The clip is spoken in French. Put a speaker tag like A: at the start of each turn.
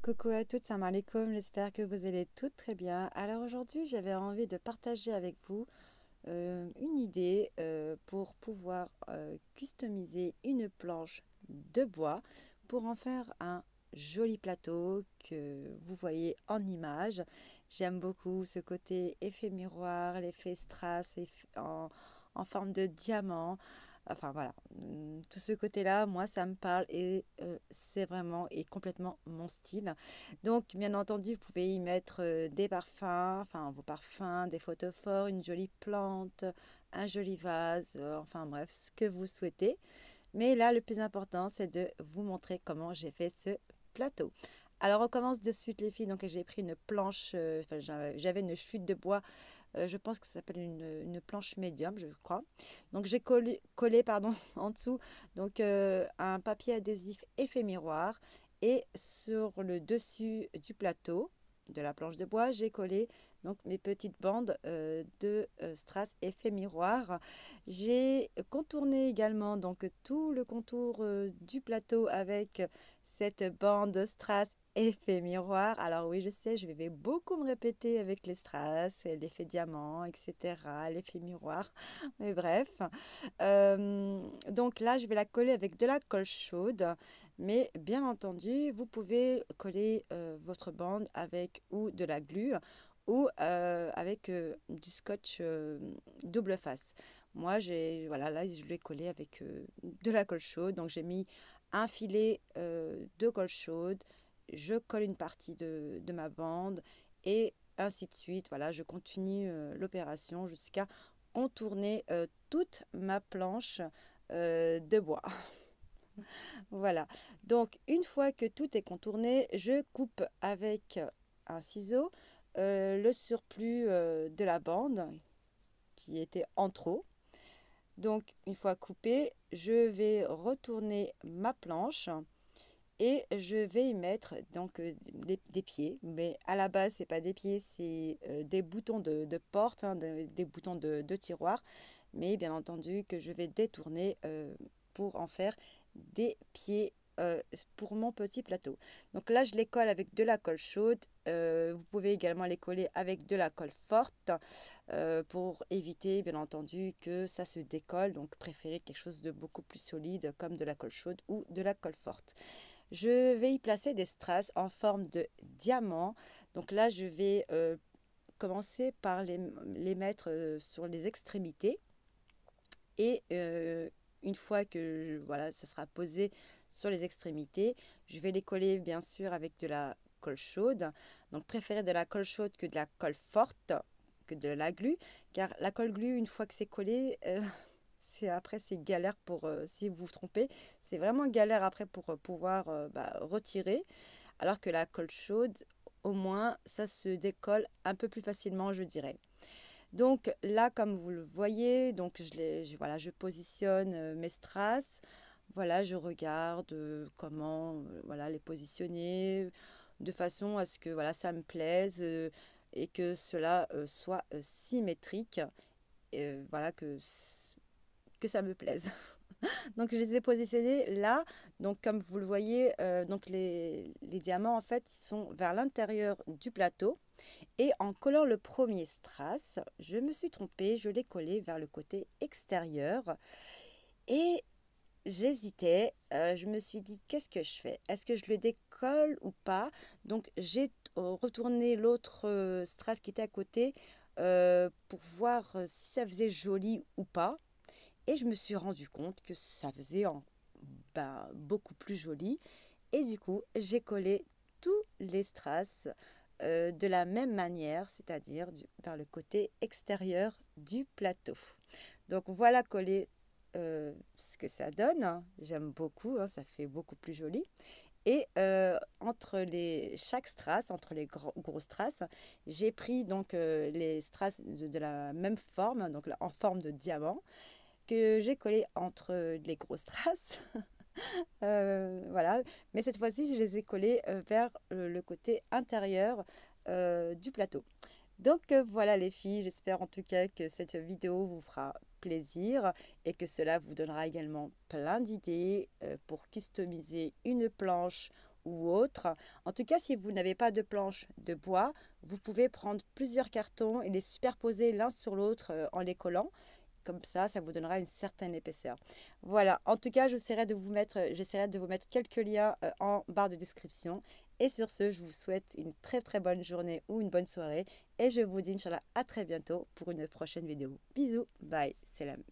A: Coucou à toutes, salam alaikum, j'espère que vous allez toutes très bien. Alors aujourd'hui, j'avais envie de partager avec vous une idée pour pouvoir customiser une planche de bois pour en faire un joli plateau que vous voyez en image. J'aime beaucoup ce côté effet miroir, l'effet strass en forme de diamant. Enfin voilà, tout ce côté-là, moi, ça me parle et c'est vraiment et complètement mon style. Donc, bien entendu, vous pouvez y mettre des parfums, enfin vos parfums, des photophores, une jolie plante, un joli vase, enfin bref, ce que vous souhaitez. Mais là, le plus important, c'est de vous montrer comment j'ai fait ce plateau. Alors, on commence de suite, les filles. Donc, j'ai pris une planche, enfin, j'avais une chute de bois, je pense que ça s'appelle une planche médium, je crois. Donc, j'ai collé pardon, en dessous donc, un papier adhésif effet miroir. Et sur le dessus du plateau de la planche de bois, j'ai collé donc mes petites bandes de strass effet miroir. J'ai contourné également donc tout le contour du plateau avec cette bande strass effet miroir. Alors oui, je sais, je vais beaucoup me répéter avec les strass, l'effet diamant, etc., l'effet miroir. Mais bref. Donc là, je vais la coller avec de la colle chaude. Mais bien entendu, vous pouvez coller votre bande avec ou de la glu ou avec du scotch double face. Moi, voilà, là, je l'ai collé avec de la colle chaude. Donc, j'ai mis un filet de colle chaude. Je colle une partie de ma bande et ainsi de suite. Voilà, je continue l'opération jusqu'à contourner toute ma planche de bois. Voilà. Donc, une fois que tout est contourné, je coupe avec un ciseau le surplus de la bande qui était en trop. Donc, une fois coupé, je vais retourner ma planche et je vais y mettre donc des pieds. Mais à la base, c'est pas des pieds, c'est des boutons de porte, hein, des boutons de tiroir. Mais bien entendu que je vais détourner pour en faire des pieds pour mon petit plateau. Donc là, je les colle avec de la colle chaude. Vous pouvez également les coller avec de la colle forte pour éviter, bien entendu, que ça se décolle. Donc, préférez quelque chose de beaucoup plus solide comme de la colle chaude ou de la colle forte. Je vais y placer des strass en forme de diamant. Donc là, je vais commencer par les mettre sur les extrémités. Et une fois que voilà, ça sera posé sur les extrémités, je vais les coller bien sûr avec de la colle chaude. Donc préférez de la colle chaude que de la colle forte, que de la glu, car la colle glu, une fois que c'est collé, après c'est galère pour si vous vous trompez, c'est vraiment galère après pour pouvoir retirer, alors que la colle chaude, au moins, ça se décolle un peu plus facilement, je dirais. Donc là, comme vous le voyez, donc voilà, je positionne mes strass. Voilà, je regarde comment voilà, les positionner de façon à ce que voilà, ça me plaise et que cela soit symétrique. Voilà, que ça me plaise. Donc je les ai positionnés là. Donc comme vous le voyez, donc les diamants en fait ils sont vers l'intérieur du plateau. Et en collant le premier strass, je me suis trompée, je l'ai collé vers le côté extérieur. Et j'hésitais, je me suis dit qu'est-ce que je fais? Est-ce que je le décolle ou pas? Donc j'ai retourné l'autre strass qui était à côté pour voir si ça faisait joli ou pas. Et je me suis rendu compte que ça faisait beaucoup plus joli. Et du coup, j'ai collé tous les strass de la même manière, c'est-à-dire vers le côté extérieur du plateau. Donc voilà collé ce que ça donne, hein. J'aime beaucoup, hein, ça fait beaucoup plus joli. Et entre chaque strass, entre les gros strass, j'ai pris donc les strass de la même forme, donc en forme de diamant, que j'ai collé entre les gros strass. Voilà, mais cette fois-ci, je les ai collés vers le côté intérieur du plateau. Donc voilà les filles, j'espère en tout cas que cette vidéo vous fera plaisir et que cela vous donnera également plein d'idées pour customiser une planche ou autre. En tout cas, si vous n'avez pas de planche de bois, vous pouvez prendre plusieurs cartons et les superposer l'un sur l'autre en les collant. Comme ça vous donnera une certaine épaisseur. Voilà, en tout cas, j'essaierai de vous mettre quelques liens en barre de description. Et sur ce, je vous souhaite une très très bonne journée ou une bonne soirée. Et je vous dis, Inch'Allah, à très bientôt pour une prochaine vidéo. Bisous, bye, salam.